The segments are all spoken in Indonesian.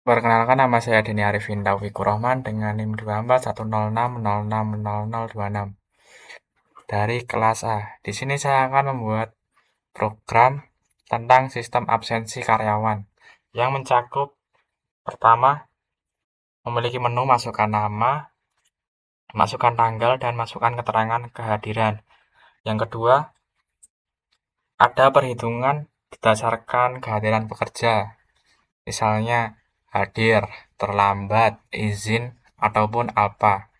Perkenalkan, nama saya Denny Arifin Taufikur Rahman dengan NIM 241060600026 dari kelas A. Di sini saya akan membuat program tentang sistem absensi karyawan yang mencakup pertama, memiliki menu masukkan nama, masukkan tanggal, dan masukkan keterangan kehadiran. Yang kedua, ada perhitungan berdasarkan kehadiran pekerja. Misalnya hadir, terlambat, izin, ataupun apa.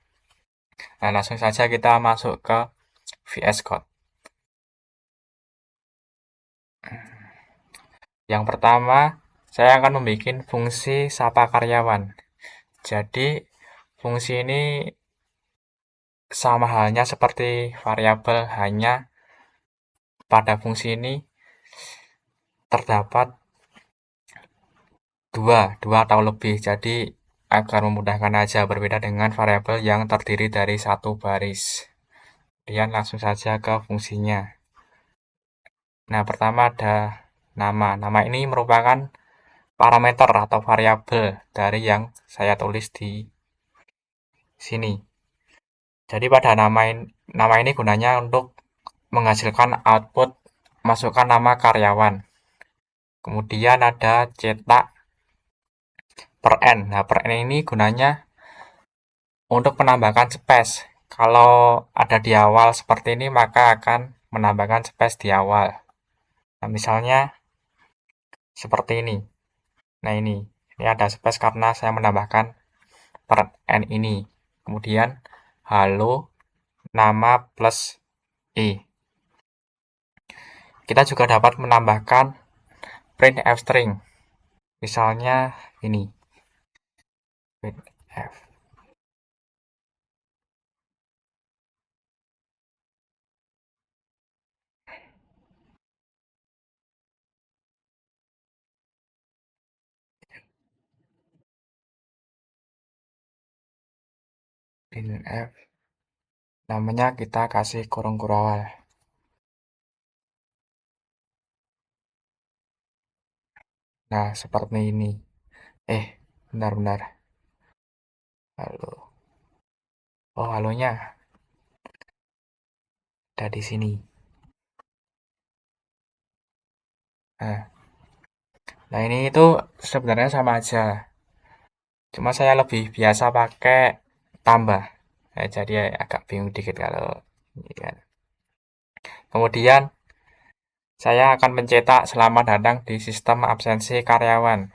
Nah, langsung saja kita masuk ke VS Code. Yang pertama, saya akan membuat fungsi sapa karyawan. Jadi, fungsi ini sama halnya seperti variabel, hanya pada fungsi ini terdapat dua atau lebih. Jadi, agar memudahkan aja, berbeda dengan variabel yang terdiri dari satu baris. Kemudian langsung saja ke fungsinya. Nah, pertama ada nama. Nama ini merupakan parameter atau variabel dari yang saya tulis di sini. Jadi pada nama ini gunanya untuk menghasilkan output masukkan nama karyawan. Kemudian ada cetak per n. Nah, per n ini gunanya untuk menambahkan space. Kalau ada di awal seperti ini, maka akan menambahkan space di awal. Nah, misalnya seperti ini. Nah, ini ada space karena saya menambahkan per n ini. Kemudian halo nama plus i. Kita juga dapat menambahkan printf string. Misalnya ini. Printf. Printf. Namanya kita kasih kurung kurawal. Nah, seperti ini. Benar-benar. Halo. Oh, halonya ada di sini. Nah, ini itu sebenarnya sama aja. Cuma saya lebih biasa pakai tambah. Nah, jadi agak bingung dikit kalau ini kan. Kemudian saya akan mencetak selamat datang di sistem absensi karyawan.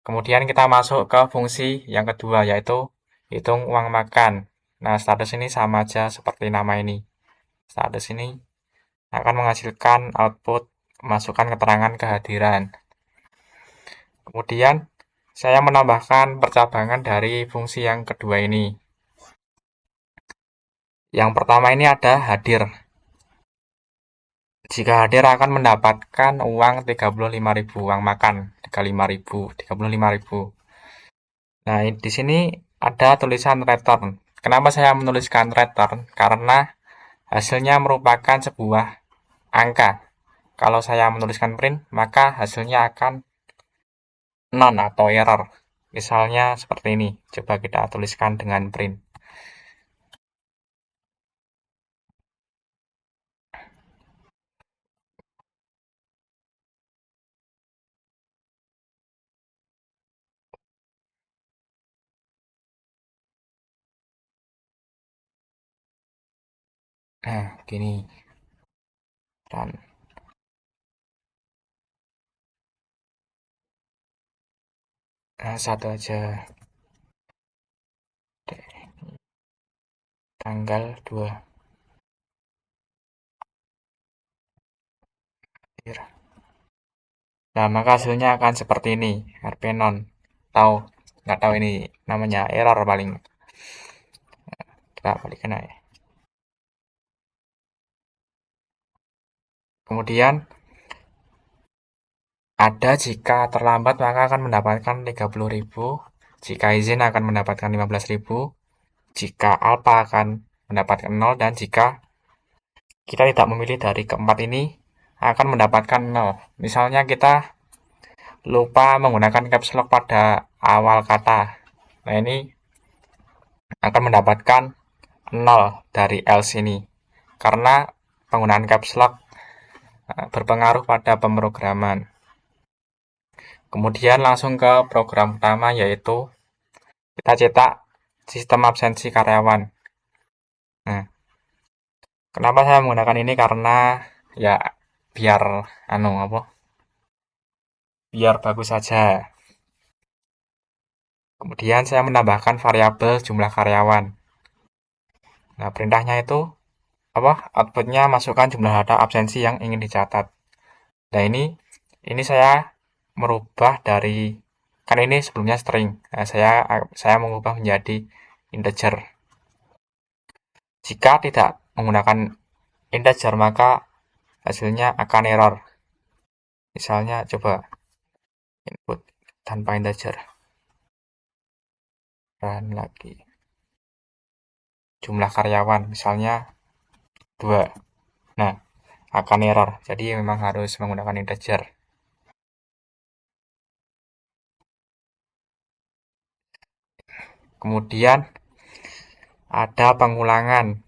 Kemudian kita masuk ke fungsi yang kedua, yaitu hitung uang makan. Nah, status ini sama aja seperti nama ini. Status ini akan menghasilkan output masukkan keterangan kehadiran. Kemudian saya menambahkan percabangan dari fungsi yang kedua ini. Yang pertama ini ada hadir. Jika hadir akan mendapatkan uang 35.000, uang makan 35.000. Nah, di sini ada tulisan return. Kenapa saya menuliskan return? Karena hasilnya merupakan sebuah angka. Kalau saya menuliskan print, maka hasilnya akan none atau error. Misalnya seperti ini. Coba kita tuliskan dengan print. Nah, gini. Dan satu aja. Tanggal 2. Nah, maka hasilnya akan seperti ini. RP non. Nggak tahu ini namanya error paling. Kita balikan aja. Kemudian ada jika terlambat maka akan mendapatkan 30.000. Jika izin akan mendapatkan 15.000. Jika alpha akan mendapatkan 0. Dan jika kita tidak memilih dari keempat ini akan mendapatkan 0. Misalnya kita lupa menggunakan caps lock pada awal kata. Nah, ini akan mendapatkan 0 dari else ini. Karena penggunaan caps lock berpengaruh pada pemrograman. Kemudian langsung ke program utama, yaitu kita cetak sistem absensi karyawan. Nah, kenapa saya menggunakan ini? Karena ya biar biar bagus saja. Kemudian saya menambahkan variabel jumlah karyawan. Nah, perintahnya itu outputnya masukkan jumlah data absensi yang ingin dicatat. Nah, ini saya merubah dari, kan ini sebelumnya string. Nah, saya mengubah menjadi integer. Jika tidak menggunakan integer, maka hasilnya akan error. Misalnya coba input tanpa integer, dan lagi jumlah karyawan misalnya 2. Nah, akan error. Jadi memang harus menggunakan integer. Kemudian ada pengulangan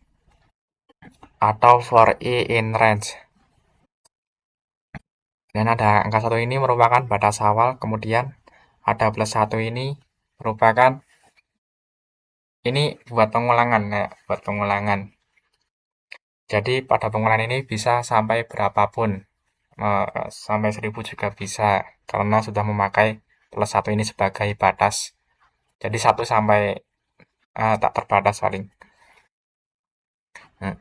atau for i in range. Dan ada angka 1 ini merupakan batas awal, kemudian ada plus 1 ini merupakan ini buat pengulangan ya, buat pengulangan. Jadi pada pengulangan ini bisa sampai berapapun, sampai 1000 juga bisa, karena sudah memakai plus 1 ini sebagai batas. Jadi 1 sampai tak terbatas paling. Nah,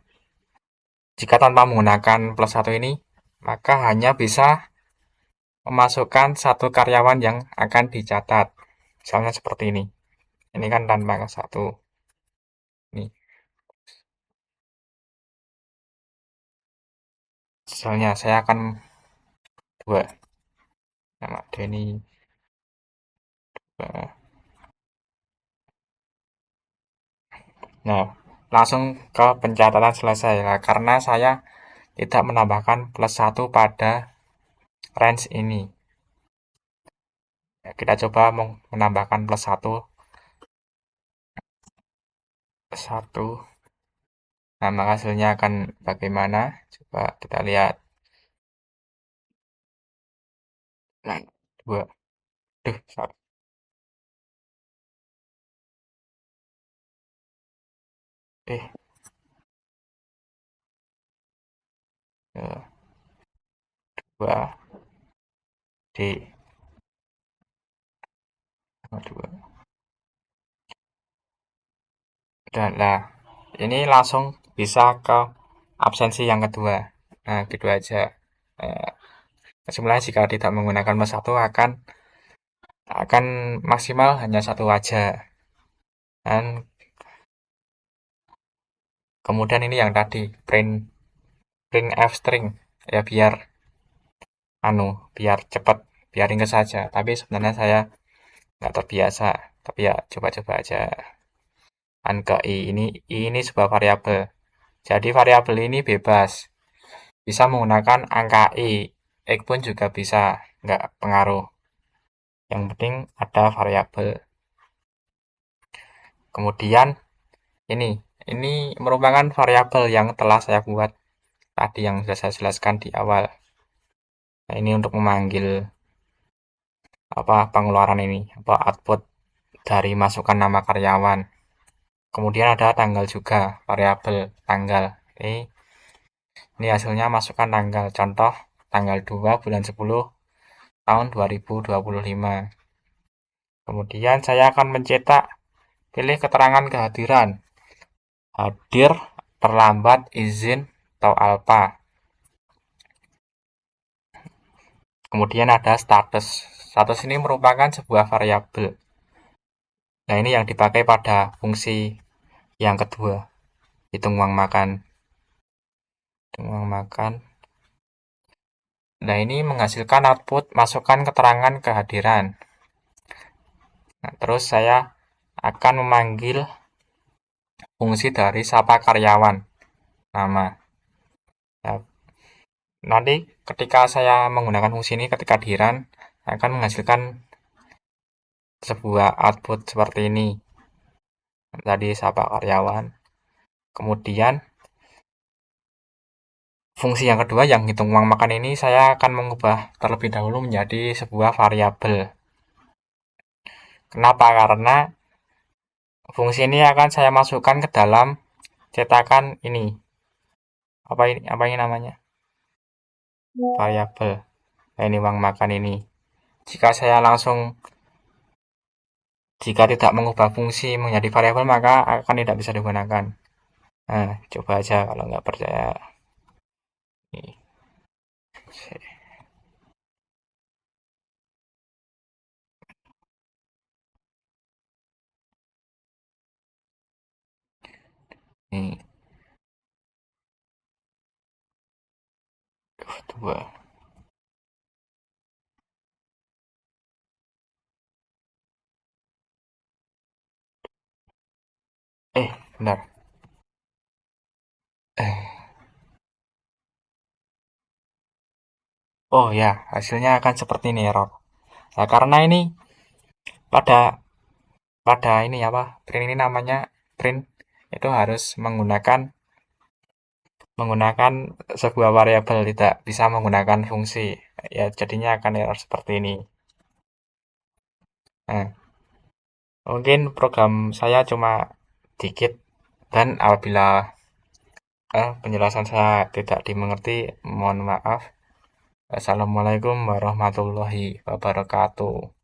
jika tanpa menggunakan plus 1 ini, maka hanya bisa memasukkan satu karyawan yang akan dicatat. Misalnya seperti ini. Ini kan tanpa satu. Nih. Misalnya saya akan 2. Nama Denny 2. Nah, langsung ke pencatatan selesai. Nah, karena saya tidak menambahkan plus 1 pada range ini. Ya, kita coba menambahkan plus 1. Plus 1. Nah, maka hasilnya akan bagaimana? Coba kita lihat. Nah, 2. Duh, sorry. Eh, 2. D. 2. Dan lah, ini langsung bisa ke absensi yang kedua. Nah, gitu aja. Kesimpulannya jika tidak menggunakan plus 1 akan maksimal hanya 1 aja. Dan kemudian ini yang tadi print f string ya, biar cepat, biar ringkas saja. Tapi sebenarnya saya nggak terbiasa. Tapi ya coba-coba aja. Dan ke i ini sebuah variabel. Jadi variabel ini bebas. Bisa menggunakan angka x pun juga bisa, nggak pengaruh. Yang penting ada variabel. Kemudian ini merupakan variabel yang telah saya buat tadi, yang sudah saya jelaskan di awal. Nah, ini untuk memanggil pengeluaran ini, output dari masukan nama karyawan. Kemudian ada tanggal juga, variabel tanggal. Ini hasilnya masukkan tanggal, contoh tanggal 2 bulan 10 tahun 2025. Kemudian saya akan mencetak, pilih keterangan kehadiran. Hadir, terlambat, izin, atau alpha. Kemudian ada status. Status ini merupakan sebuah variabel. Nah, ini yang dipakai pada fungsi yang kedua. Hitung uang makan. Hitung uang makan. Nah, ini menghasilkan output masukkan keterangan kehadiran. Nah, terus saya akan memanggil fungsi dari sapa karyawan. Nama. Ya, nanti ketika saya menggunakan fungsi ini ketika kehadiran, akan menghasilkan sebuah output seperti ini. Tadi sapa karyawan. Kemudian fungsi yang kedua yang hitung uang makan ini saya akan mengubah terlebih dahulu menjadi sebuah variabel. Kenapa? Karena fungsi ini akan saya masukkan ke dalam cetakan ini. Apa ini namanya? Variabel. Nah, ini uang makan ini. Jika saya langsung Jika tidak mengubah fungsi menjadi variabel, maka akan tidak bisa digunakan. Nah, coba aja kalau nggak percaya. Nih. Nih, dua. Bentar. Oh ya, hasilnya akan seperti ini error. Nah, karena ini pada pada ini apa? Print ini namanya print itu harus menggunakan sebuah variabel, tidak bisa menggunakan fungsi. Ya, jadinya akan error seperti ini. Nah, mungkin program saya cuma dikit dan apabila penjelasan saya tidak dimengerti, mohon maaf. Assalamualaikum warahmatullahi wabarakatuh.